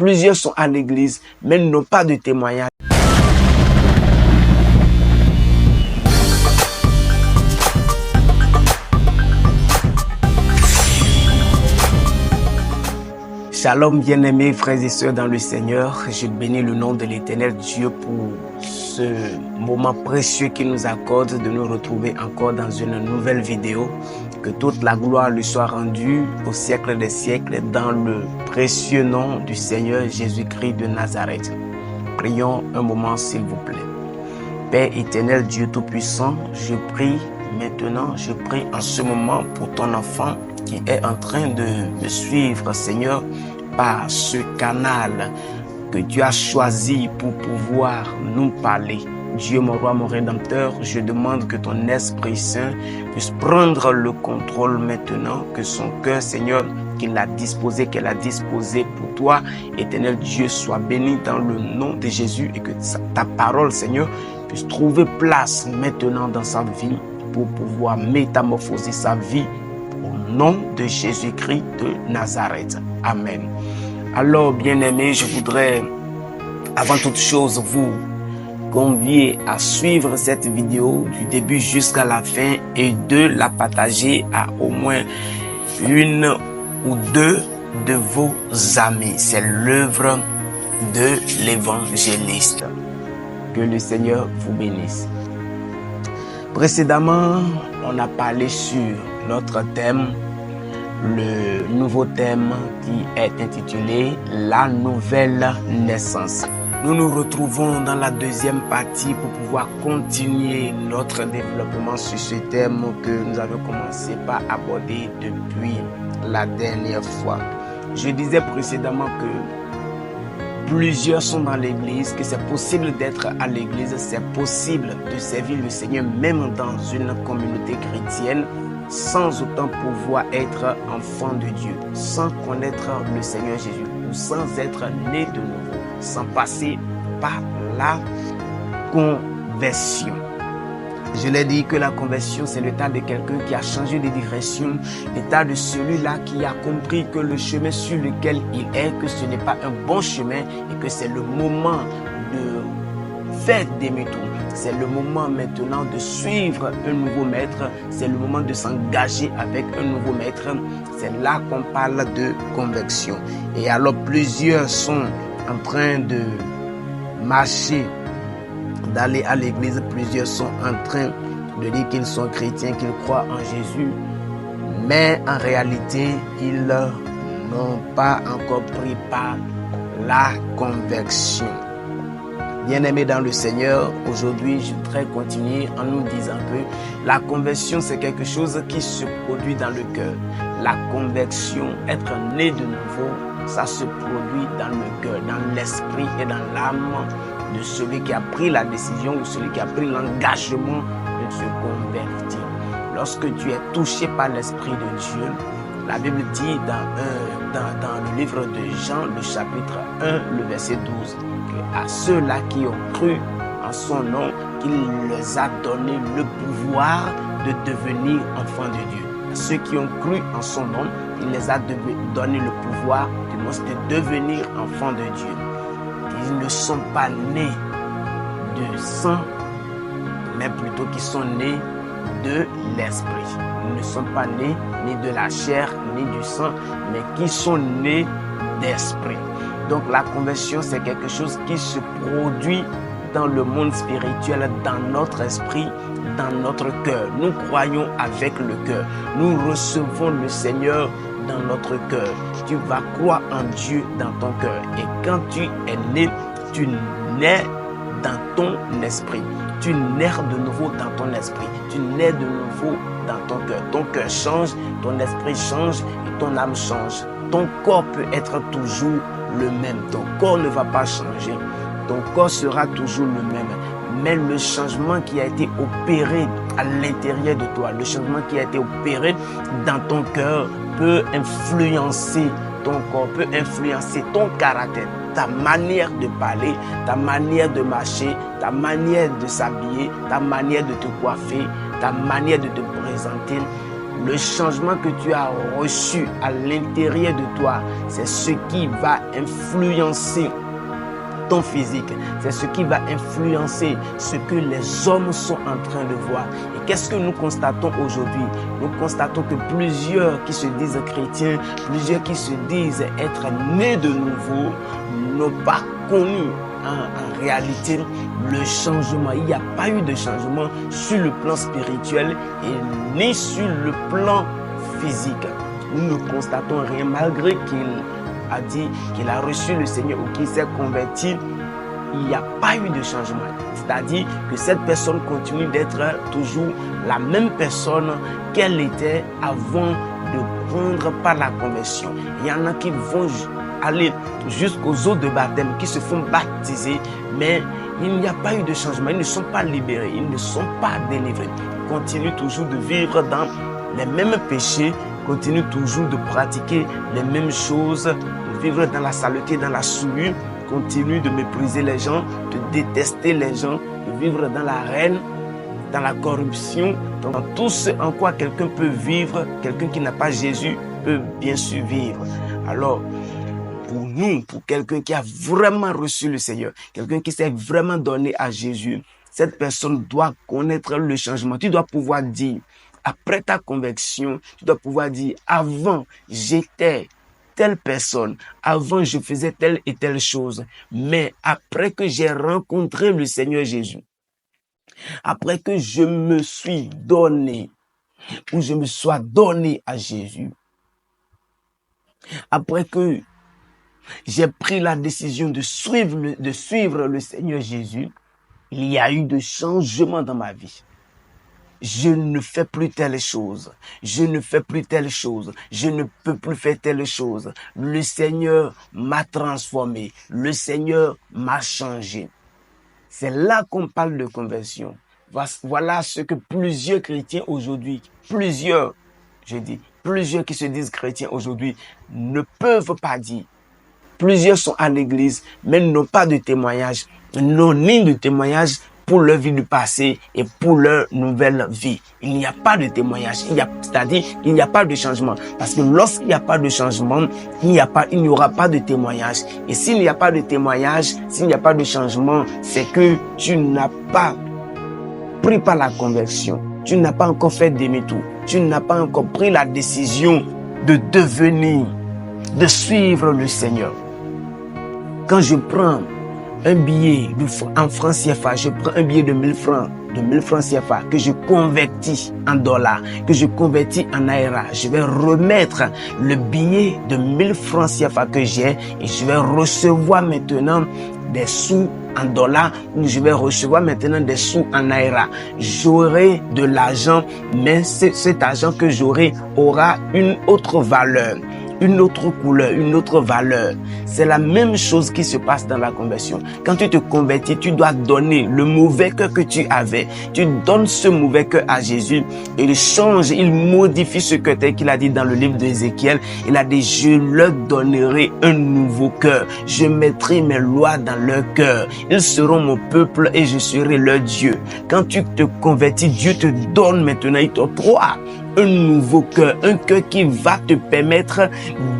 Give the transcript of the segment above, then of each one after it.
Plusieurs sont à l'église, mais n'ont pas de témoignage. Shalom bien-aimés frères et sœurs dans le Seigneur, je bénis le nom de l'Éternel Dieu pour ce moment précieux qu'il nous accorde de nous retrouver encore dans une nouvelle vidéo. Que toute la gloire lui soit rendue au siècle des siècles dans le précieux nom du Seigneur Jésus-Christ de Nazareth. Prions un moment s'il vous plaît. Père éternel Dieu Tout-Puissant, je prie maintenant, je prie en ce moment pour ton enfant qui est en train de me suivre, Seigneur, par ce canal que tu as choisi pour pouvoir nous parler. Dieu, mon roi, mon rédempteur, je demande que ton Esprit Saint puisse prendre le contrôle maintenant, que son cœur, Seigneur, qu'elle a disposé pour toi, éternel Dieu, soit béni dans le nom de Jésus et que ta parole, Seigneur, puisse trouver place maintenant dans sa vie pour pouvoir métamorphoser sa vie au nom de Jésus-Christ de Nazareth. Amen. Alors, bien-aimés, je voudrais, avant toute chose, vous convier à suivre cette vidéo du début jusqu'à la fin et de la partager à au moins une ou deux de vos amis. C'est l'œuvre de l'évangéliste. Que le Seigneur vous bénisse. Précédemment, on a parlé sur notre thème, le nouveau thème qui est intitulé « La nouvelle naissance ». Nous nous retrouvons dans la deuxième partie pour pouvoir continuer notre développement sur ce thème que nous avons commencé par aborder depuis la dernière fois. Je disais précédemment que plusieurs sont dans l'église, que c'est possible d'être à l'église, c'est possible de servir le Seigneur même dans une communauté chrétienne sans autant pouvoir être enfant de Dieu, sans connaître le Seigneur Jésus ou sans être né de nouveau, sans passer par la conversion. Je l'ai dit que la conversion, c'est l'état de quelqu'un qui a changé de direction, l'état de celui-là qui a compris que le chemin sur lequel il est, que ce n'est pas un bon chemin et que c'est le moment de faire demi-tour. C'est le moment maintenant de suivre un nouveau maître, c'est le moment de s'engager avec un nouveau maître. C'est là qu'on parle de conversion. Et alors plusieurs sont en train de marcher, d'aller à l'église, plusieurs sont en train de dire qu'ils sont chrétiens, qu'ils croient en Jésus, mais en réalité, ils n'ont pas encore pris part la conversion. Bien-aimés dans le Seigneur, aujourd'hui, je voudrais continuer en nous disant que la conversion, c'est quelque chose qui se produit dans le cœur. La conversion, être né de nouveau, ça se produit dans le cœur, dans l'esprit et dans l'âme de celui qui a pris la décision ou celui qui a pris l'engagement de se convertir. Lorsque tu es touché par l'Esprit de Dieu, la Bible dit dans le livre de Jean, le chapitre 1, le verset 12, à ceux-là qui ont cru en son nom, qu'il les a donné le pouvoir de devenir enfants de Dieu. À ceux qui ont cru en son nom, il les a donné le pouvoir de devenir enfants de Dieu. Ils ne sont pas nés de sang, mais plutôt qu'ils sont nés de l'esprit. Ils ne sont pas nés ni de la chair ni du sang, mais qui sont nés d'esprit. Donc la conversion, c'est quelque chose qui se produit dans le monde spirituel, dans notre esprit, dans notre cœur. Nous croyons avec le cœur. Nous recevons le Seigneur dans notre cœur. Tu vas croire en Dieu dans ton cœur. Et quand tu es né, tu nais dans ton esprit. Tu nais de nouveau dans ton esprit. Tu nais de nouveau dans ton cœur. Ton cœur change, ton esprit change et ton âme change. Ton corps peut être toujours le même. Ton corps ne va pas changer. Ton corps sera toujours le même. Mais le changement qui a été opéré à l'intérieur de toi, le changement qui a été opéré dans ton cœur peut influencer ton corps, peut influencer ton caractère, ta manière de parler, ta manière de marcher, ta manière de s'habiller, ta manière de te coiffer, ta manière de te présenter. Le changement que tu as reçu à l'intérieur de toi, c'est ce qui va influencer ton physique. C'est ce qui va influencer ce que les hommes sont en train de voir. Et qu'est-ce que nous constatons aujourd'hui? Nous constatons que plusieurs qui se disent chrétiens, plusieurs qui se disent être nés de nouveau, n'ont pas connu en réalité le changement. Il n'y a pas eu de changement sur le plan spirituel et ni sur le plan physique. Nous ne constatons rien malgré qu'il a dit qu'il a reçu le Seigneur ou qu'il s'est converti. Il n'y a pas eu de changement. C'est-à-dire que cette personne continue d'être toujours la même personne qu'elle était avant de prendre par la conversion. Il y en a qui vont aller jusqu'aux eaux de baptême, qui se font baptiser, mais il n'y a pas eu de changement. Ils ne sont pas libérés, ils ne sont pas délivrés. Ils continuent toujours de vivre dans les mêmes péchés, continuent toujours de pratiquer les mêmes choses, de vivre dans la saleté, dans la souillure, continuent de mépriser les gens, de détester les gens, de vivre dans la haine, dans la corruption, dans tout ce en quoi quelqu'un peut vivre. Quelqu'un qui n'a pas Jésus peut bien sûr vivre. Alors, pour nous, pour quelqu'un qui a vraiment reçu le Seigneur, quelqu'un qui s'est vraiment donné à Jésus, cette personne doit connaître le changement. Tu dois pouvoir dire, après ta conversion, tu dois pouvoir dire, avant, j'étais telle personne, avant, je faisais telle et telle chose, mais après que j'ai rencontré le Seigneur Jésus, après que je me suis donné, ou je me sois donné à Jésus, après que j'ai pris la décision de suivre le Seigneur Jésus, il y a eu de changements dans ma vie. Je ne fais plus telle chose. Je ne fais plus telle chose. Je ne peux plus faire telle chose. Le Seigneur m'a transformé. Le Seigneur m'a changé. C'est là qu'on parle de conversion. Voilà ce que plusieurs chrétiens aujourd'hui, plusieurs qui se disent chrétiens aujourd'hui, ne peuvent pas dire. Plusieurs sont à l'église, mais n'ont pas de témoignage, n'ont ni de témoignage pour leur vie du passé et pour leur nouvelle vie. Il n'y a pas de témoignage, c'est-à-dire qu'il n'y a pas de changement. Parce que lorsqu'il n'y a pas de changement, il n'y aura pas de témoignage. Et s'il n'y a pas de témoignage, s'il n'y a pas de changement, c'est que tu n'as pas pris par la conversion. Tu n'as pas encore fait demi-tour. Tu n'as pas encore pris la décision de devenir, de suivre le Seigneur. Quand je prends un billet en francs CFA, je prends un billet de 1000 francs CFA, que je convertis en dollars, que je convertis en naira, je vais remettre le billet de 1000 francs CFA que j'ai et je vais recevoir maintenant des sous en dollars ou je vais recevoir maintenant des sous en naira. J'aurai de l'argent, mais cet argent que j'aurai aura une autre valeur, une autre couleur, une autre valeur. C'est la même chose qui se passe dans la conversion. Quand tu te convertis, tu dois donner le mauvais cœur que tu avais. Tu donnes ce mauvais cœur à Jésus. Il change, il modifie ce cœur tel qu'il a dit dans le livre d'Ézéchiel. Il a dit, je leur donnerai un nouveau cœur. Je mettrai mes lois dans leur cœur. Ils seront mon peuple et je serai leur Dieu. Quand tu te convertis, Dieu te donne maintenant, il t'octroie un nouveau cœur, un cœur qui va te permettre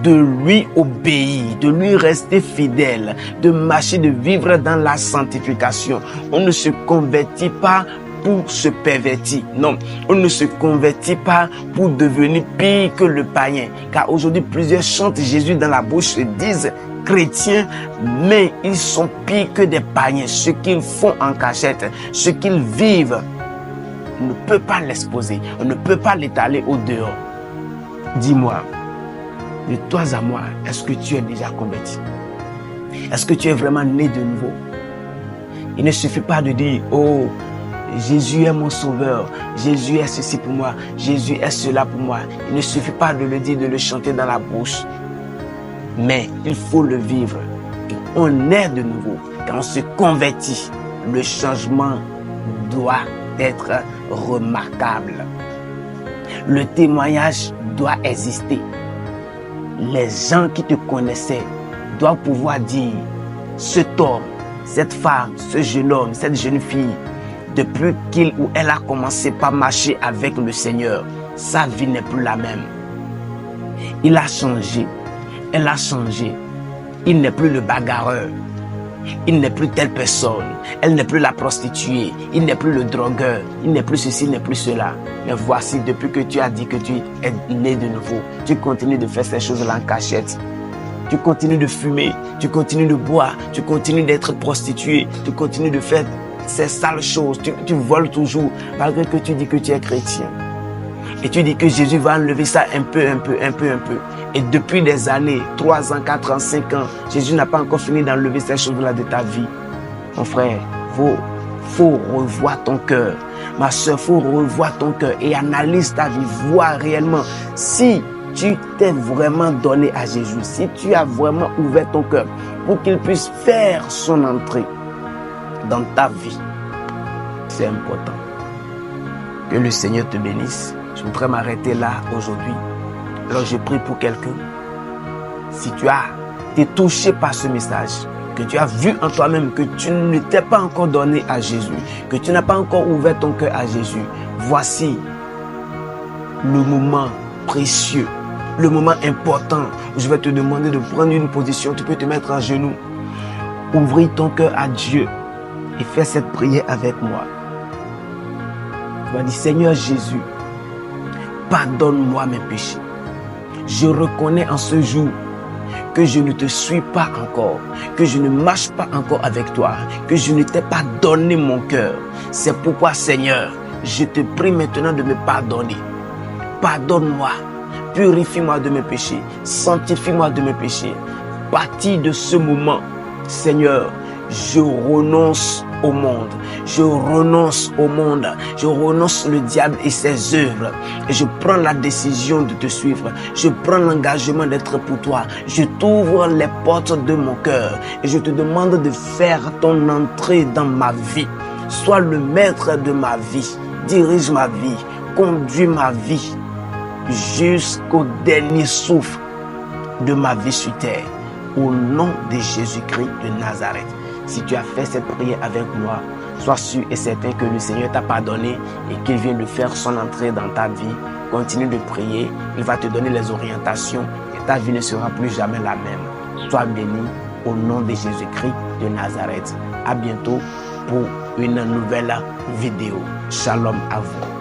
de lui obéir, de lui rester fidèle, de marcher, de vivre dans la sanctification. On ne se convertit pas pour se pervertir. Non, on ne se convertit pas pour devenir pire que le païen. Car aujourd'hui, plusieurs chantent Jésus dans la bouche et disent chrétiens, mais ils sont pires que des païens. Ce qu'ils font en cachette, ce qu'ils vivent, on ne peut pas l'exposer, on ne peut pas l'étaler au dehors. Dis-moi, de toi à moi, est-ce que tu es déjà converti? Est-ce que tu es vraiment né de nouveau? Il ne suffit pas de dire, oh, Jésus est mon sauveur, Jésus est ceci pour moi, Jésus est cela pour moi. Il ne suffit pas de le dire, de le chanter dans la bouche, mais il faut le vivre. Et on est de nouveau. Quand on se convertit, le changement doit être remarquable. Le témoignage doit exister. Les gens qui te connaissaient doivent pouvoir dire, cet homme, cette femme, ce jeune homme, cette jeune fille, depuis qu'il ou elle a commencé par marcher avec le Seigneur, sa vie n'est plus la même. Il a changé, elle a changé. Il n'est plus le bagarreur. Il n'est plus telle personne. Elle n'est plus la prostituée. Il n'est plus le drogueur. Il n'est plus ceci, il n'est plus cela. Mais voici, depuis que tu as dit que tu es né de nouveau, tu continues de faire ces choses-là en cachette. Tu continues de fumer, tu continues de boire, tu continues d'être prostituée, tu continues de faire ces sales choses. Tu voles toujours, malgré que tu dis que tu es chrétien. Et tu dis que Jésus va enlever ça un peu. Et depuis des années, 3 ans, 4 ans, 5 ans, Jésus n'a pas encore fini d'enlever ces choses-là de ta vie. Mon frère, faut revoir ton cœur. Ma soeur, faut revoir ton cœur et analyse ta vie. Vois réellement si tu t'es vraiment donné à Jésus, si tu as vraiment ouvert ton cœur pour qu'il puisse faire son entrée dans ta vie. C'est important. Que le Seigneur te bénisse. Je voudrais m'arrêter là aujourd'hui. Alors je prie pour quelqu'un. Si tu as été touché par ce message, que tu as vu en toi-même que tu ne t'es pas encore donné à Jésus, que tu n'as pas encore ouvert ton cœur à Jésus, voici le moment précieux, le moment important où je vais te demander de prendre une position. Tu peux te mettre à genoux, ouvrir ton cœur à Dieu et faire cette prière avec moi. Tu vas dire: Seigneur Jésus, pardonne-moi mes péchés. Je reconnais en ce jour que je ne te suis pas encore, que je ne marche pas encore avec toi, que je ne t'ai pas donné mon cœur. C'est pourquoi, Seigneur, je te prie maintenant de me pardonner. Pardonne-moi, purifie-moi de mes péchés, sanctifie-moi de mes péchés. À partir de ce moment, Seigneur, je renonce au monde. Je renonce au monde. Je renonce le diable et ses œuvres. Et je prends la décision de te suivre. Je prends l'engagement d'être pour toi. Je t'ouvre les portes de mon cœur. Et je te demande de faire ton entrée dans ma vie. Sois le maître de ma vie. Dirige ma vie. Conduis ma vie jusqu'au dernier souffle de ma vie sur terre. Au nom de Jésus-Christ de Nazareth. Si tu as fait cette prière avec moi, sois sûr et certain que le Seigneur t'a pardonné et qu'il vient de faire son entrée dans ta vie. Continue de prier, il va te donner les orientations et ta vie ne sera plus jamais la même. Sois béni au nom de Jésus-Christ de Nazareth. À bientôt pour une nouvelle vidéo. Shalom à vous.